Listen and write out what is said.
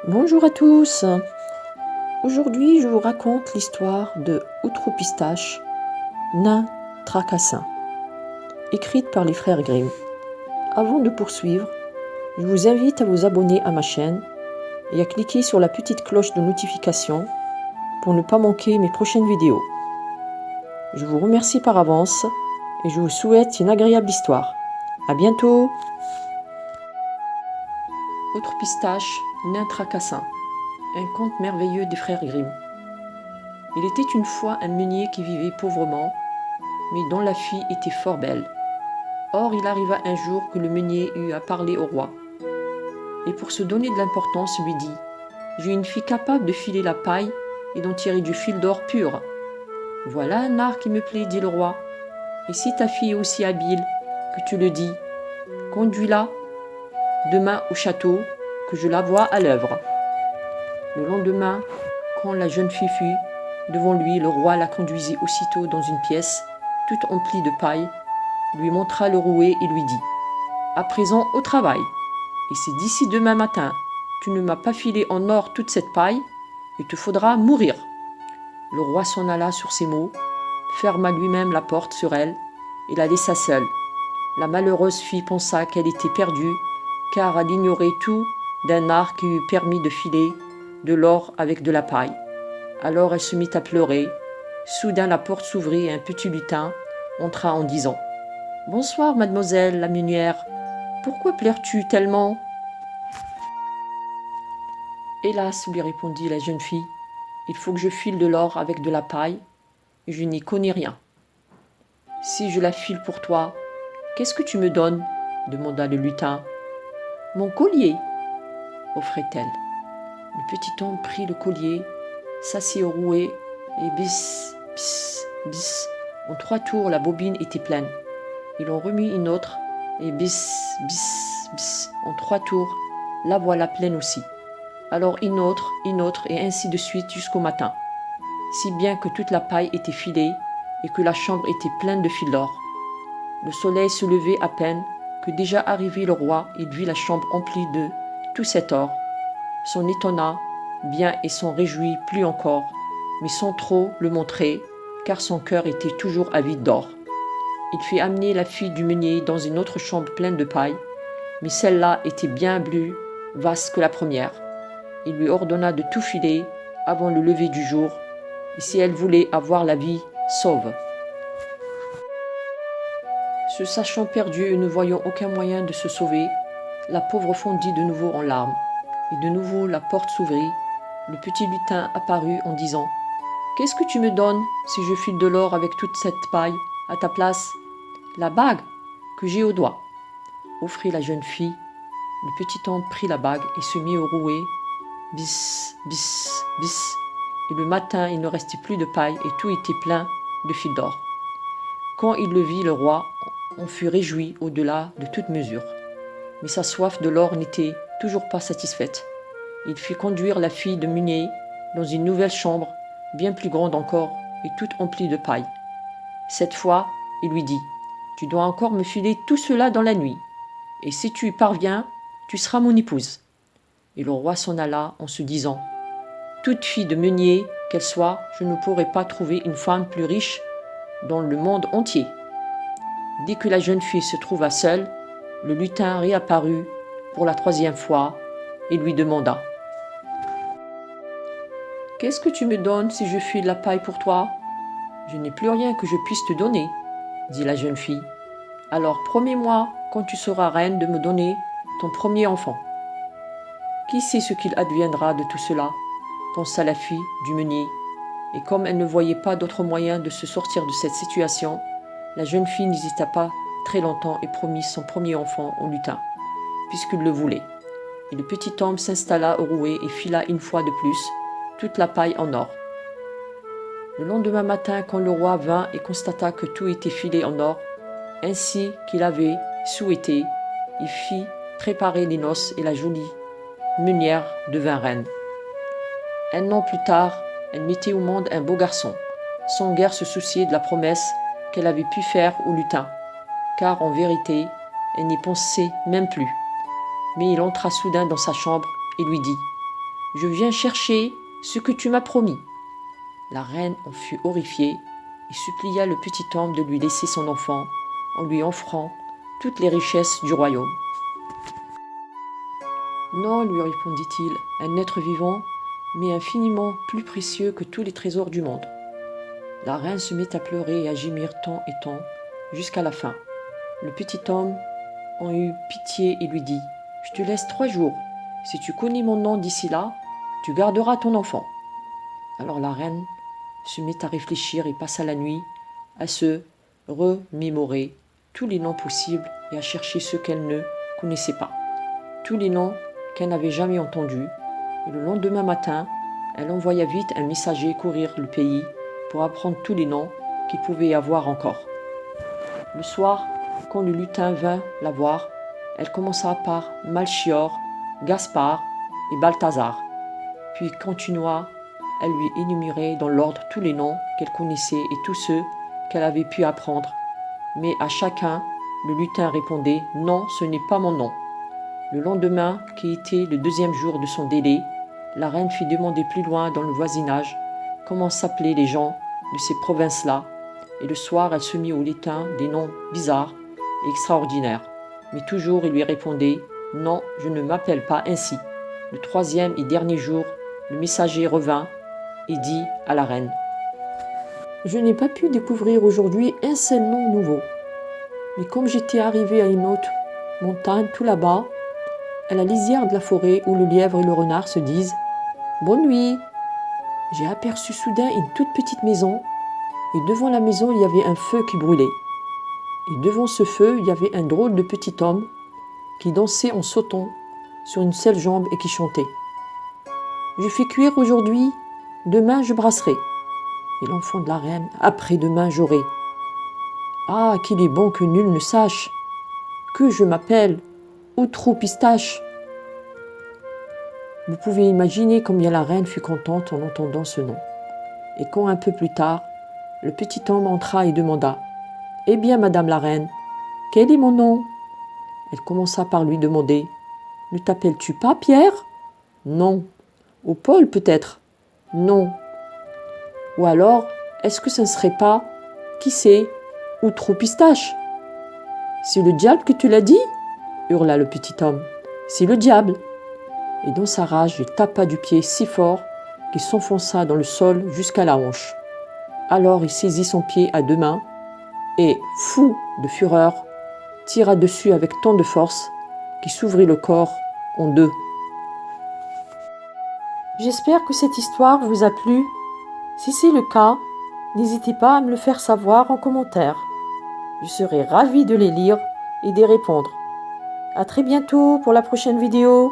Bonjour à tous. Aujourd'hui, je vous raconte l'histoire de Outre-Pistache, nain tracassin, écrite par les frères Grimm. Avant de poursuivre, je vous invite à vous abonner à ma chaîne et à cliquer sur la petite cloche de notification pour ne pas manquer mes prochaines vidéos. Je vous remercie par avance et je vous souhaite une agréable histoire. À bientôt. Outre-Pistache, nain tracassin, un conte merveilleux des frères Grimm. Il était une fois un meunier qui vivait pauvrement, mais dont la fille était fort belle. Or, il arriva un jour que le meunier eut à parler au roi. Et pour se donner de l'importance, lui dit « J'ai une fille capable de filer la paille et d'en tirer du fil d'or pur. »« Voilà un art qui me plaît, dit le roi. Et si ta fille est aussi habile que tu le dis, conduis-la demain au château, que je la voie à l'œuvre. » Le lendemain, quand la jeune fille fut devant lui, le roi la conduisit aussitôt dans une pièce, toute emplie de paille, lui montra le rouet et lui dit « À présent au travail, et si d'ici demain matin tu ne m'as pas filé en or toute cette paille, il te faudra mourir. » Le roi s'en alla sur ces mots, ferma lui-même la porte sur elle et la laissa seule. La malheureuse fille pensa qu'elle était perdue, car elle ignorait tout d'un art qui lui permit de filer de l'or avec de la paille. Alors elle se mit à pleurer. Soudain la porte s'ouvrit et un petit lutin entra en disant « Bonsoir, mademoiselle la meunière. Pourquoi pleures-tu tellement ?»« Hélas, lui répondit la jeune fille, il faut que je file de l'or avec de la paille, et je n'y connais rien. »« Si je la file pour toi, qu'est-ce que tu me donnes ?» demanda le lutin. « Mon collier, offrait-elle. Le petit homme prit le collier, s'assit au rouet, et bis, bis, bis. En 3 tours, la bobine était pleine. Il en remit une autre, et bis, bis, bis. En 3 tours, la voilà pleine aussi. Alors une autre, et ainsi de suite jusqu'au matin. Si bien que toute la paille était filée, et que la chambre était pleine de fil d'or. Le soleil se levait à peine, que déjà arrivé le roi, il vit la chambre emplie de tout cet or. S'en étonna bien et s'en réjouit plus encore, mais sans trop le montrer, car son cœur était toujours avide d'or. Il fit amener la fille du meunier dans une autre chambre pleine de paille, mais celle-là était bien plus vaste que la première. Il lui ordonna de tout filer avant le lever du jour, et si elle voulait avoir la vie sauve. Se sachant perdue et ne voyant aucun moyen de se sauver, la pauvre fondit de nouveau en larmes, et de nouveau la porte s'ouvrit. Le petit lutin apparut en disant « Qu'est-ce que tu me donnes si je file de l'or avec toute cette paille à ta place ?»« La bague que j'ai au doigt, » offrit la jeune fille. Le petit homme prit la bague et se mit au rouet. Bis, bis, bis. Et le matin, il ne restait plus de paille et tout était plein de fil d'or. Quand il le vit, le roi en fut réjoui au-delà de toute mesure. Mais sa soif de l'or n'était toujours pas satisfaite. Il fit conduire la fille de meunier dans une nouvelle chambre, bien plus grande encore et toute emplie de paille. Cette fois, il lui dit « Tu dois encore me filer tout cela dans la nuit, et si tu y parviens, tu seras mon épouse. » Et le roi s'en alla en se disant « Toute fille de meunier qu'elle soit, je ne pourrai pas trouver une femme plus riche dans le monde entier. » Dès que la jeune fille se trouva seule, le lutin réapparut pour la 3e fois et lui demanda « Qu'est-ce que tu me donnes si je file la paille pour toi ?»« Je n'ai plus rien que je puisse te donner, » dit la jeune fille. « Alors promets-moi, quand tu seras reine, de me donner ton premier enfant. » « Qui sait ce qu'il adviendra de tout cela ?» pensa la fille du meunier. Et comme elle ne voyait pas d'autre moyen de se sortir de cette situation, la jeune fille n'hésita pas très longtemps et promit son premier enfant au lutin, puisqu'il le voulait. Et le petit homme s'installa au rouet et fila une fois de plus toute la paille en or. Le lendemain matin, quand le roi vint et constata que tout était filé en or, ainsi qu'il avait souhaité, il fit préparer les noces et la jolie meunière devint reine. 1 an plus tard, elle mettait au monde un beau garçon, sans guère se soucier de la promesse qu'elle avait pu faire au lutin, car en vérité, elle n'y pensait même plus. Mais il entra soudain dans sa chambre et lui dit je viens chercher ce que tu m'as promis. » La reine en fut horrifiée et supplia le petit homme de lui laisser son enfant en lui offrant toutes les richesses du royaume. « Non, lui répondit-il, un être vivant, mais infiniment plus précieux que tous les trésors du monde. » La reine se mit à pleurer et à gémir tant et tant, jusqu'à la fin. Le petit homme en eut pitié et lui dit : « Je te laisse 3 jours. Si tu connais mon nom d'ici là, tu garderas ton enfant. » Alors la reine se mit à réfléchir et passa la nuit à se remémorer tous les noms possibles et à chercher ceux qu'elle ne connaissait pas, tous les noms qu'elle n'avait jamais entendus. Et le lendemain matin, elle envoya vite un messager courir le pays pour apprendre tous les noms qu'il pouvait y avoir encore. Le soir, quand le lutin vint la voir, elle commença par Melchior, Gaspard et Balthazar, puis continua à lui énumérer dans l'ordre tous les noms qu'elle connaissait et tous ceux qu'elle avait pu apprendre. Mais à chacun, le lutin répondait : « Non, ce n'est pas mon nom. » Le lendemain, qui était le 2e jour de son délai, la reine fit demander plus loin dans le voisinage comment s'appelaient les gens de ces provinces-là, et le soir elle se mit au lutin des noms bizarres et extraordinaires. Mais toujours il lui répondait : « Non, je ne m'appelle pas ainsi. » Le 3e et dernier jour, le messager revint et dit à la reine : « Je n'ai pas pu découvrir aujourd'hui un seul nom nouveau. Mais comme j'étais arrivé à une haute montagne tout là-bas, à la lisière de la forêt où le lièvre et le renard se disent « Bonne nuit !» j'ai aperçu soudain une toute petite maison, et devant la maison il y avait un feu qui brûlait. Et devant ce feu, il y avait un drôle de petit homme qui dansait en sautant sur une seule jambe et qui chantait : « Je fais cuire aujourd'hui, demain je brasserai. Et l'enfant de la reine, après-demain j'aurai. Ah, qu'il est bon que nul ne sache que je m'appelle Outreau-Pistache. » Vous pouvez imaginer combien la reine fut contente en entendant ce nom. Et quand un peu plus tard, le petit homme entra et demanda : « Eh bien, madame la reine, quel est mon nom ?» Elle commença par lui demander : « Ne t'appelles-tu pas Pierre ? » ?»« Non. »« Ou Paul peut-être ? » ?»« Non. »« Ou alors, est-ce que ce ne serait pas, qui sait, Outreau-Pistache ? » ?»« C'est le diable que tu l'as dit ?» hurla le petit homme. « C'est le diable. » Et dans sa rage, il tapa du pied si fort qu'il s'enfonça dans le sol jusqu'à la hanche. Alors il saisit son pied à 2 mains et, fou de fureur, tira dessus avec tant de force qu'il s'ouvrit le corps en 2. J'espère que cette histoire vous a plu. Si c'est le cas, n'hésitez pas à me le faire savoir en commentaire. Je serai ravie de les lire et d'y répondre. À très bientôt pour la prochaine vidéo.